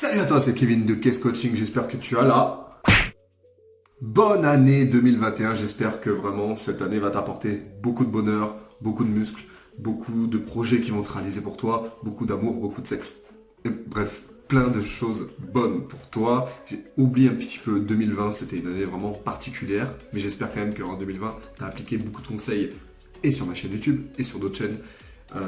Salut à toi, c'est Kevin de Case Coaching, j'espère que tu as la bonne année 2021. J'espère que vraiment cette année va t'apporter beaucoup de bonheur, beaucoup de muscles, beaucoup de projets qui vont se réaliser pour toi, beaucoup d'amour, beaucoup de sexe. Et bref, plein de choses bonnes pour toi. J'ai oublié un petit peu 2020, c'était une année vraiment particulière, mais j'espère quand même qu'en 2020, tu as appliqué beaucoup de conseils et sur ma chaîne YouTube et sur d'autres chaînes.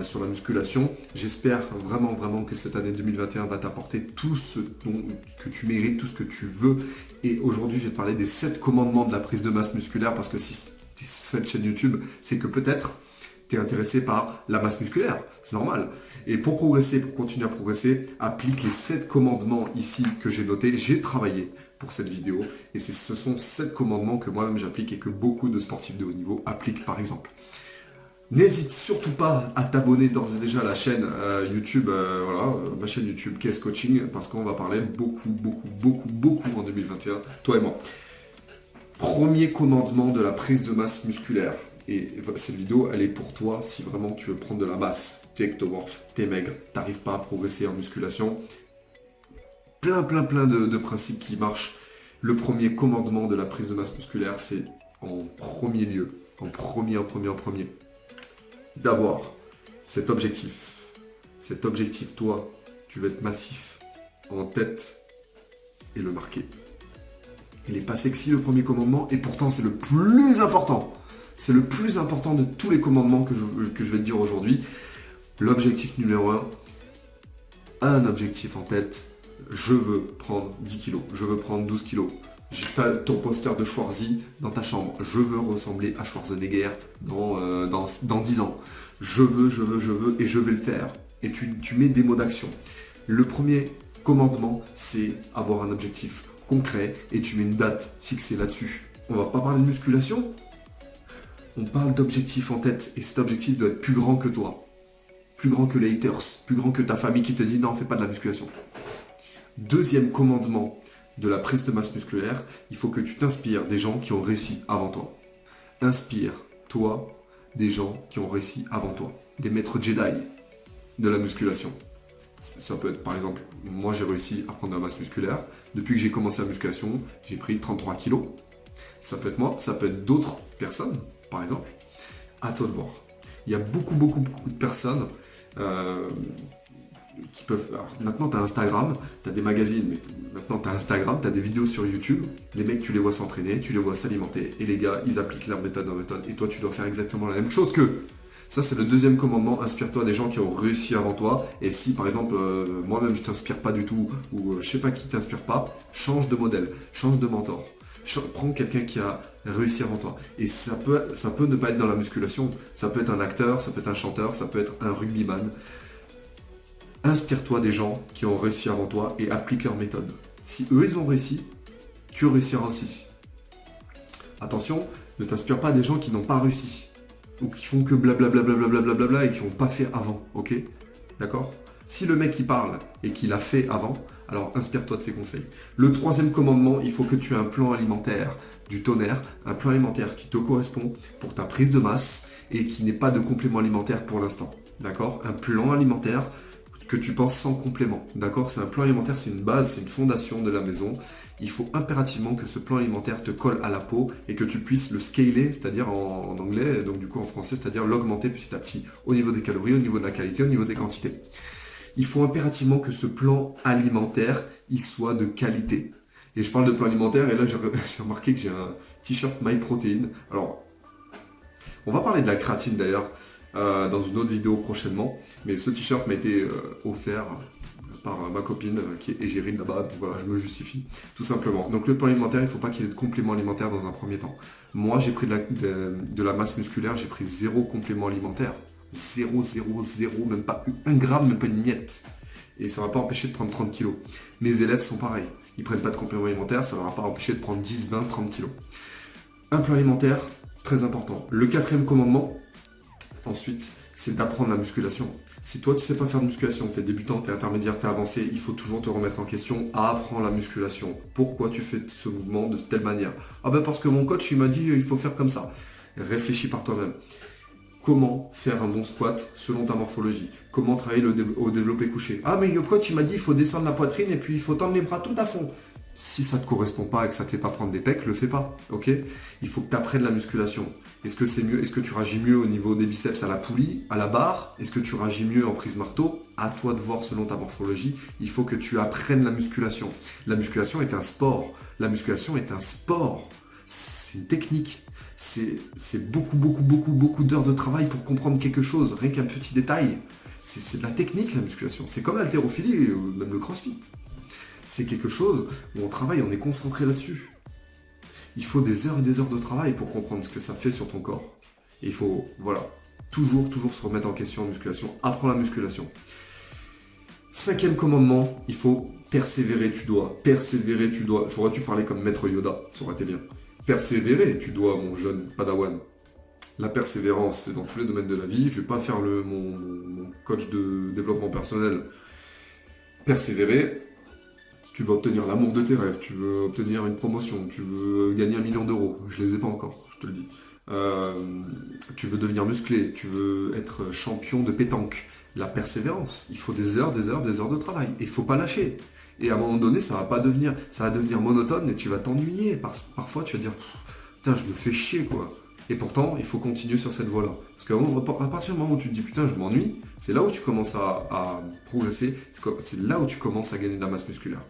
Sur la musculation. J'espère vraiment que cette année 2021 va t'apporter tout ce que tu mérites, tout ce que tu veux. Et aujourd'hui, je vais te parler des 7 commandements de la prise de masse musculaire parce que si tu es sur cette chaîne YouTube, c'est que peut-être tu es intéressé par la masse musculaire. C'est normal. Et pour progresser, pour continuer à progresser, applique les 7 commandements ici que j'ai notés. J'ai travaillé pour cette vidéo et ce sont 7 commandements que moi-même j'applique et que beaucoup de sportifs de haut niveau appliquent par exemple. N'hésite surtout pas à t'abonner d'ores et déjà à la chaîne YouTube, ma chaîne YouTube Case Coaching, parce qu'on va parler beaucoup en 2021, toi et moi. Premier commandement de la prise de masse musculaire. Et cette vidéo, elle est pour toi si vraiment tu veux prendre de la masse. Tu es ectomorphe, tu es maigre, tu n'arrives pas à progresser en musculation. Plein de principes qui marchent. Le premier commandement de la prise de masse musculaire, c'est en premier lieu, en premier. D'avoir cet objectif. Cet objectif, toi, tu veux être massif en tête et le marquer. Il n'est pas sexy le premier commandement et pourtant c'est le plus important. C'est le plus important de tous les commandements que je vais te dire aujourd'hui. L'objectif numéro 1 objectif en tête. Je veux prendre 10 kilos, je veux prendre 12 kilos. J'ai ton poster de Schwarzy dans ta chambre. Je veux ressembler à Schwarzenegger dans 10 ans. Je veux et je vais le faire. Et tu mets des mots d'action. Le premier commandement, c'est avoir un objectif concret et tu mets une date fixée là-dessus. On va pas parler de musculation. On parle d'objectif en tête et cet objectif doit être plus grand que toi. Plus grand que les haters. Plus grand que ta famille qui te dit non, fais pas de la musculation. Deuxième commandement de la prise de masse musculaire, il faut que tu t'inspires des gens qui ont réussi avant toi. Inspire-toi des gens qui ont réussi avant toi. Des maîtres Jedi de la musculation. Ça peut être par exemple, moi j'ai réussi à prendre de la masse musculaire. Depuis que j'ai commencé la musculation, j'ai pris 33 kilos. Ça peut être moi, ça peut être d'autres personnes, par exemple. À toi de voir. Il y a beaucoup de personnes qui peuvent... Alors, maintenant, tu as Instagram, tu as des magazines, mais maintenant, tu as Instagram, tu as des vidéos sur YouTube. Les mecs, tu les vois s'entraîner, tu les vois s'alimenter. Et les gars, ils appliquent leur méthode. Et toi, tu dois faire exactement la même chose qu'eux. Ça, c'est le deuxième commandement. Inspire-toi des gens qui ont réussi avant toi. Et si, par exemple, moi-même, je t'inspire pas du tout, ou je sais pas qui t'inspire pas, change de modèle, change de mentor. Prends quelqu'un qui a réussi avant toi. Et ça peut ne pas être dans la musculation. Ça peut être un acteur, ça peut être un chanteur, ça peut être un rugbyman. Inspire-toi des gens qui ont réussi avant toi et applique leur méthode. Si eux, ils ont réussi, tu réussiras aussi. Attention, ne t'inspire pas des gens qui n'ont pas réussi. Ou qui font que blablabla et qui n'ont pas fait avant, ok? D'accord? Si le mec, il parle et qu'il a fait avant, alors inspire-toi de ses conseils. Le troisième commandement, il faut que tu aies un plan alimentaire du tonnerre, un plan alimentaire qui te correspond pour ta prise de masse et qui n'est pas de complément alimentaire pour l'instant. D'accord? Un plan alimentaire que tu penses sans complément, d'accord? C'est un plan alimentaire, c'est une base, c'est une fondation de la maison. Il faut impérativement que ce plan alimentaire te colle à la peau et que tu puisses le scaler, c'est-à-dire en anglais, donc du coup en français, c'est-à-dire l'augmenter petit à petit au niveau des calories, au niveau de la qualité, au niveau des quantités. Il faut impérativement que ce plan alimentaire, il soit de qualité. Et je parle de plan alimentaire et là j'ai remarqué que j'ai un t-shirt MyProtein. Alors, on va parler de la créatine d'ailleurs. Dans une autre vidéo prochainement, mais ce t-shirt m'a été offert par ma copine qui est égérine là-bas, donc voilà, je me justifie tout simplement. Donc le plan alimentaire, il ne faut pas qu'il y ait de complément alimentaire dans un premier temps. Moi j'ai pris de la masse musculaire, j'ai pris 0 complément alimentaire, 0, même pas 1 gramme, même pas une miette, et ça ne m'a pas empêché de prendre 30 kilos. Mes élèves sont pareils, ils ne prennent pas de complément alimentaire, ça ne leur a pas empêché de prendre 10, 20, 30 kilos. Un plan alimentaire, très important. Le quatrième commandement, ensuite, c'est d'apprendre la musculation. Si toi, tu ne sais pas faire de musculation, tu es débutant, tu es intermédiaire, tu es avancé, il faut toujours te remettre en question. Apprends la musculation. Pourquoi tu fais ce mouvement de telle manière? Ah ben parce que mon coach, il m'a dit il faut faire comme ça. Réfléchis par toi-même. comment faire un bon squat selon ta morphologie, comment travailler au développé couché. Ah mais le coach il m'a dit il faut descendre la poitrine et puis il faut tendre les bras tout à fond. Si ça ne te correspond pas et que ça ne te fait pas prendre des pecs, le fais pas, ok? Il faut que tu apprennes la musculation. Est-ce que c'est mieux? Est-ce que tu réagis mieux au niveau des biceps à la poulie, à la barre? Est-ce que tu réagis mieux en prise marteau? À toi de voir selon ta morphologie. Il faut que tu apprennes la musculation. La musculation est un sport. La musculation est un sport. C'est une technique. C'est beaucoup d'heures de travail pour comprendre quelque chose. Rien qu'un petit détail. C'est de la technique, la musculation. C'est comme l'haltérophilie, même le crossfit. C'est quelque chose où on travaille, on est concentré là-dessus. Il faut des heures et des heures de travail pour comprendre ce que ça fait sur ton corps. Et il faut, voilà, toujours se remettre en question en musculation. Apprends la musculation. 5e commandement, il faut persévérer, tu dois. Persévérer, tu dois. J'aurais dû parler comme maître Yoda, ça aurait été bien. Persévérer, tu dois, mon jeune padawan. La persévérance, c'est dans tous les domaines de la vie. Je ne vais pas faire mon coach de développement personnel. Persévérer. Tu veux obtenir l'amour de tes rêves, tu veux obtenir une promotion, tu veux gagner 1 million d'euros. Je les ai pas encore, je te le dis. Tu veux devenir musclé, tu veux être champion de pétanque. La persévérance, il faut des heures de travail. Et il faut pas lâcher. Et à un moment donné, ça va devenir monotone et tu vas t'ennuyer. Parfois, tu vas dire, putain, je me fais chier, quoi. Et pourtant, il faut continuer sur cette voie-là. Parce qu'à partir du moment où tu te dis, putain, je m'ennuie, c'est là où tu commences à progresser, c'est là où tu commences à gagner de la masse musculaire.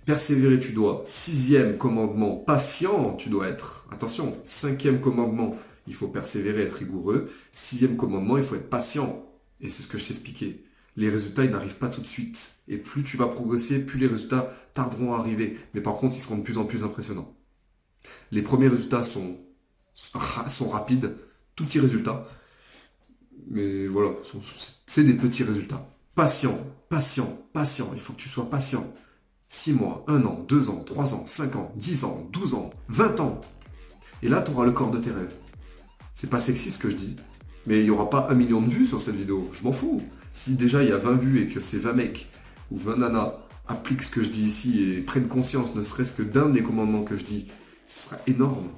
Persévérer, tu dois. 6e commandement, patient, tu dois être. Attention, 5e commandement, il faut persévérer, être rigoureux. 6e commandement, il faut être patient. Et c'est ce que je t'ai expliqué. Les résultats, ils n'arrivent pas tout de suite. Et plus tu vas progresser, plus les résultats tarderont à arriver. Mais par contre, ils seront de plus en plus impressionnants. Les premiers résultats sont rapides, tout petits résultats. Mais voilà, c'est des petits résultats. Patient. Il faut que tu sois patient. 6 mois, 1 an, 2 ans, 3 ans, 5 ans, 10 ans, 12 ans, 20 ans. Et là, tu auras le corps de tes rêves. C'est pas sexy ce que je dis, mais il n'y aura pas 1 million de vues sur cette vidéo. Je m'en fous. Si déjà il y a 20 vues et que ces 20 mecs ou 20 nanas appliquent ce que je dis ici et prennent conscience ne serait-ce que d'un des commandements que je dis, ce sera énorme.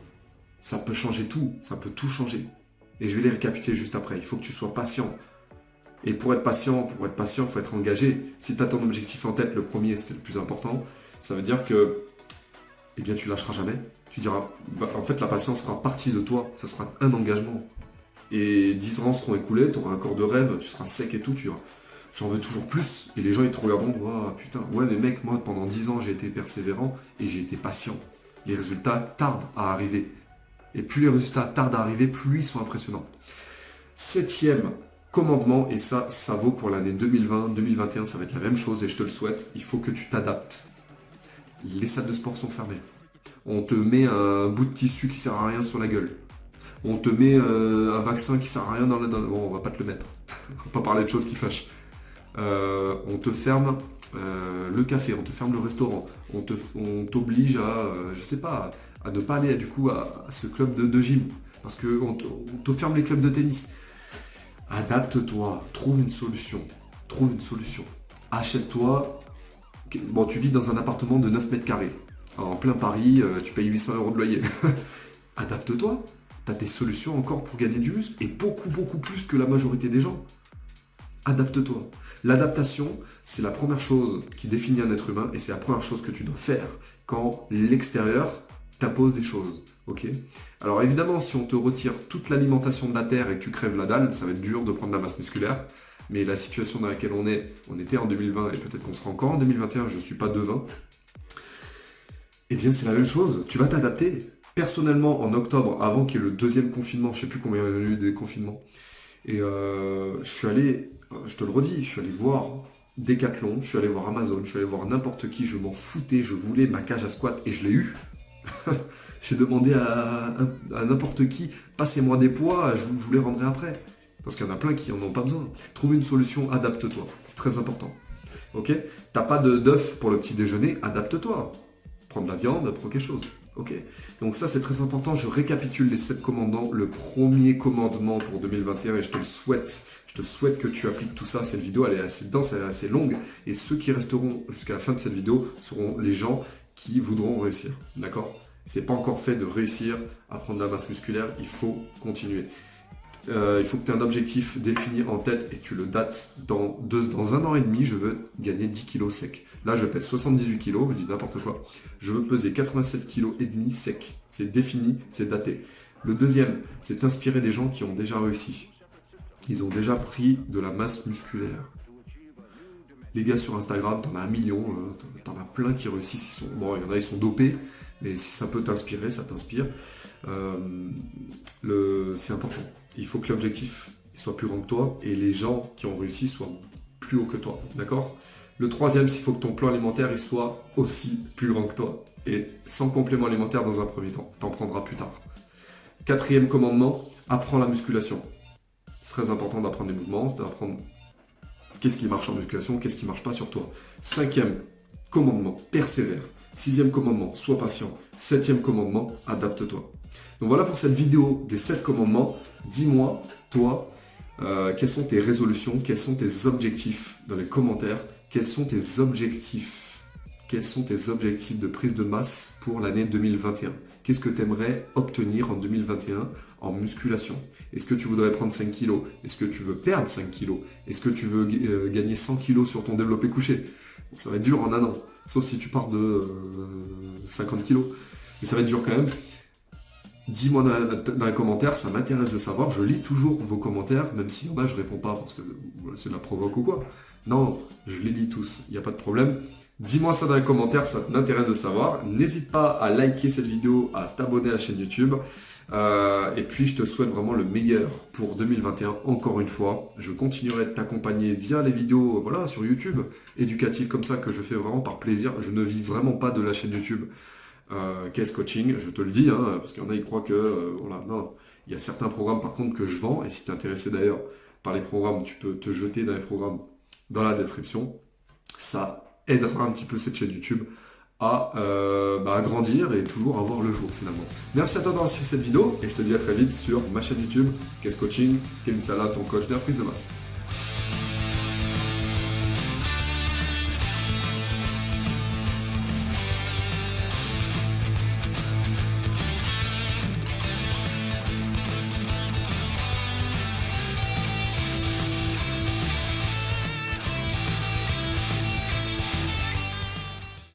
Ça peut changer tout, ça peut tout changer. Et je vais les récapituler juste après. Il faut que tu sois patient. Et pour être patient, il faut être engagé. Si tu as ton objectif en tête, le premier, c'était le plus important, ça veut dire que eh bien, tu lâcheras jamais. Tu diras, en fait, la patience sera partie de toi, ça sera un engagement. Et 10 ans seront écoulés, tu auras un corps de rêve, tu seras sec et tout, tu diras, j'en veux toujours plus. Et les gens, ils te regarderont, oh, putain, ouais, mais mec, moi, pendant 10 ans, j'ai été persévérant et j'ai été patient. Les résultats tardent à arriver. Et plus les résultats tardent à arriver, plus ils sont impressionnants. 7e commandement, et ça vaut pour l'année 2020, 2021, ça va être la même chose et je te le souhaite, il faut que tu t'adaptes. Les salles de sport sont fermées. On te met un bout de tissu qui sert à rien sur la gueule. On te met un vaccin qui sert à rien dans la... Bon, on va pas te le mettre. On va pas parler de choses qui fâchent. On te ferme le café, on te ferme le restaurant. On t'oblige à, je sais pas, à ne pas aller du coup à ce club de gym. Parce qu'on te ferme les clubs de tennis. Adapte-toi, trouve une solution. Achète-toi. Bon, tu vis dans un appartement de 9 mètres carrés. En plein Paris, tu payes 800 € de loyer. Adapte-toi. Tu as des solutions encore pour gagner du muscle et beaucoup plus que la majorité des gens. Adapte-toi. L'adaptation, c'est la première chose qui définit un être humain et c'est la première chose que tu dois faire quand l'extérieur t'impose des choses. Ok. Alors évidemment, si on te retire toute l'alimentation de la terre et que tu crèves la dalle, ça va être dur de prendre de la masse musculaire. Mais la situation dans laquelle on était en 2020 et peut-être qu'on sera encore en 2021, je ne suis pas devin. Eh bien c'est la même chose, tu vas t'adapter. Personnellement, en octobre, avant qu'il y ait le 2e confinement, je ne sais plus combien il y a eu des confinements, et je suis allé, je te le redis, je suis allé voir Decathlon, je suis allé voir Amazon, je suis allé voir n'importe qui, je m'en foutais, je voulais ma cage à squat et je l'ai eu. J'ai demandé à n'importe qui, passez-moi des poids, je vous les rendrai après. Parce qu'il y en a plein qui n'en ont pas besoin. Trouve une solution, adapte-toi. C'est très important. Ok? T'as pas d'œuf pour le petit déjeuner, adapte-toi. Prends de la viande, prends quelque chose. Ok? Donc ça, c'est très important. Je récapitule les 7 commandements. Le premier commandement pour 2021, et je te le souhaite. Je te souhaite que tu appliques tout ça. Cette vidéo, elle est assez dense, elle est assez longue. Et ceux qui resteront jusqu'à la fin de cette vidéo seront les gens qui voudront réussir. D'accord? C'est pas encore fait de réussir à prendre de la masse musculaire. Il faut continuer. Il faut que tu aies un objectif défini en tête et que tu le dates dans 1 an et demi, je veux gagner 10 kilos sec. Là, je pèse 78 kilos, je dis n'importe quoi. Je veux peser 87 kilos et demi sec. C'est défini, c'est daté. Le deuxième, c'est t'inspirer des gens qui ont déjà réussi. Ils ont déjà pris de la masse musculaire. Les gars sur Instagram, t'en as 1 million, t'en as plein qui réussissent. Bon, il y en a, ils sont dopés, mais si ça peut t'inspirer, ça t'inspire. C'est important. Il faut que l'objectif soit plus grand que toi et les gens qui ont réussi soient plus haut que toi. D'accord ? Le troisième, c'est qu'il faut que ton plan alimentaire il soit aussi plus grand que toi. Et sans complément alimentaire dans un premier temps. T'en prendras plus tard. Quatrième commandement, apprends la musculation. C'est très important d'apprendre les mouvements, c'est d'apprendre qu'est-ce qui marche en musculation, qu'est-ce qui marche pas sur toi. Cinquième commandement, persévère. Sixième commandement, sois patient. Septième commandement, adapte-toi. Donc voilà pour cette vidéo des 7 commandements. Dis-moi, toi, quelles sont tes résolutions, quels sont tes objectifs dans les commentaires, quels sont tes objectifs de prise de masse pour l'année 2021. Qu'est-ce que tu aimerais obtenir en 2021 en musculation? Est-ce que tu voudrais prendre 5 kilos? Est-ce que tu veux perdre 5 kilos? Est-ce que tu veux gagner 100 kilos sur ton développé couché? Bon, ça va être dur en 1 an, sauf si tu pars de 50 kilos. Mais ça va être dur quand même. Dis-moi dans les commentaires, ça m'intéresse de savoir. Je lis toujours vos commentaires, même s'il y en a, je réponds pas parce que c'est de la provoque ou quoi. Non, je les lis tous, il n'y a pas de problème. Dis-moi ça dans les commentaires, ça m'intéresse de savoir. N'hésite pas à liker cette vidéo, à t'abonner à la chaîne YouTube. Et puis, je te souhaite vraiment le meilleur pour 2021, encore une fois. Je continuerai de t'accompagner via les vidéos voilà, sur YouTube, éducatives comme ça, que je fais vraiment par plaisir. Je ne vis vraiment pas de la chaîne YouTube. Qu'est-ce coaching, je te le dis, hein, parce qu'il y en a qui croient que voilà, non, il y a certains programmes par contre que je vends, et si tu es intéressé d'ailleurs par les programmes, tu peux te jeter dans les programmes dans la description. Ça aidera un petit peu cette chaîne YouTube à grandir et toujours à voir le jour finalement. Merci à toi d'avoir suivi cette vidéo et je te dis à très vite sur ma chaîne YouTube Qu'est-ce coaching, Kevin Salah, ton coach de la prise de masse.